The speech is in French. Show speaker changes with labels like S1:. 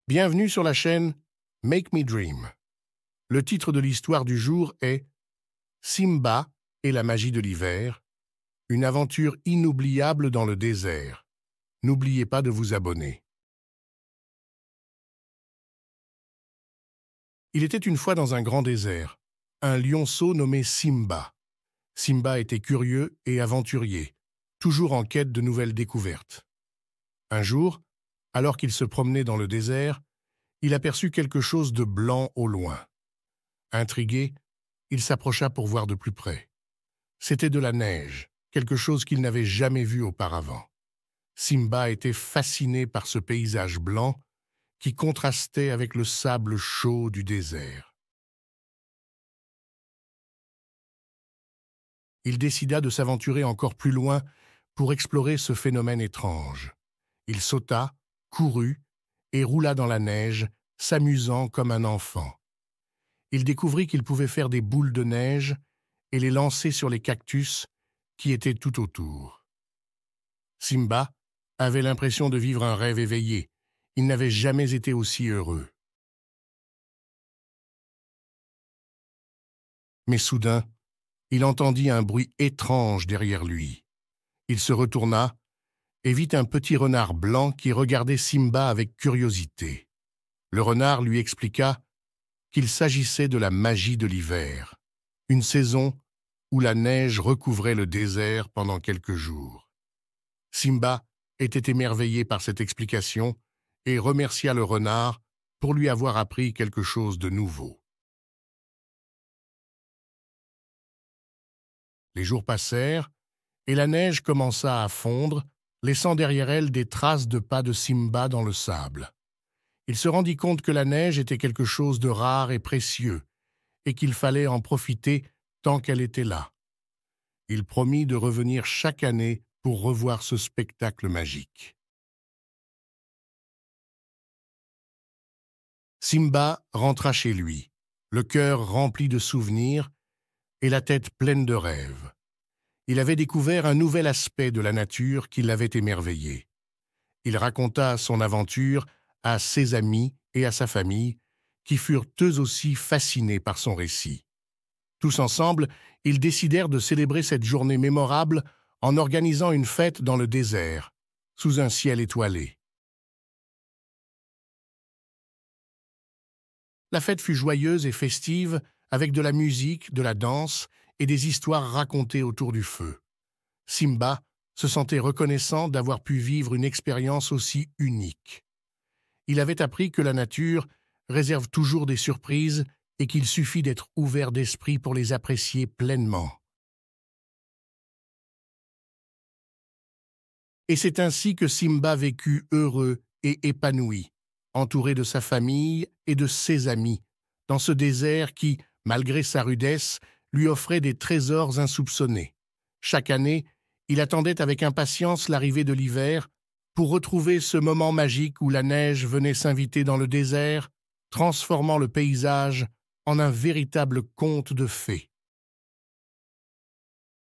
S1: Bienvenue sur la chaîne Make Me Dream. Le titre de l'histoire du jour est Simba et la magie de l'hiver, une aventure inoubliable dans le désert. N'oubliez pas de vous abonner. Il était une fois dans un grand désert, un lionceau nommé Simba. Simba était curieux et aventurier, toujours en quête de nouvelles découvertes. Un jour, alors qu'il se promenait dans le désert, il aperçut quelque chose de blanc au loin. Intrigué, il s'approcha pour voir de plus près. C'était de la neige, quelque chose qu'il n'avait jamais vu auparavant. Simba était fasciné par ce paysage blanc qui contrastait avec le sable chaud du désert. Il décida de s'aventurer encore plus loin pour explorer ce phénomène étrange. Il sauta, courut et roula dans la neige, s'amusant comme un enfant. Il découvrit qu'il pouvait faire des boules de neige et les lancer sur les cactus qui étaient tout autour. Simba avait l'impression de vivre un rêve éveillé. Il n'avait jamais été aussi heureux. Mais soudain, il entendit un bruit étrange derrière lui. Il se retourna et vit un petit renard blanc qui regardait Simba avec curiosité. Le renard lui expliqua qu'il s'agissait de la magie de l'hiver, une saison où la neige recouvrait le désert pendant quelques jours. Simba était émerveillé par cette explication et remercia le renard pour lui avoir appris quelque chose de nouveau. Les jours passèrent et la neige commença à fondre, laissant derrière elle des traces de pas de Simba dans le sable. Il se rendit compte que la neige était quelque chose de rare et précieux, et qu'il fallait en profiter tant qu'elle était là. Il promit de revenir chaque année pour revoir ce spectacle magique. Simba rentra chez lui, le cœur rempli de souvenirs et la tête pleine de rêves. Il avait découvert un nouvel aspect de la nature qui l'avait émerveillé. Il raconta son aventure à ses amis et à sa famille, qui furent eux aussi fascinés par son récit. Tous ensemble, ils décidèrent de célébrer cette journée mémorable en organisant une fête dans le désert, sous un ciel étoilé. La fête fut joyeuse et festive, avec de la musique, de la danse et des histoires racontées autour du feu. Simba se sentait reconnaissant d'avoir pu vivre une expérience aussi unique. Il avait appris que la nature réserve toujours des surprises et qu'il suffit d'être ouvert d'esprit pour les apprécier pleinement. Et c'est ainsi que Simba vécut heureux et épanoui, entouré de sa famille et de ses amis, dans ce désert qui, malgré sa rudesse, lui offrait des trésors insoupçonnés. Chaque année, il attendait avec impatience l'arrivée de l'hiver pour retrouver ce moment magique où la neige venait s'inviter dans le désert, transformant le paysage en un véritable conte de fées.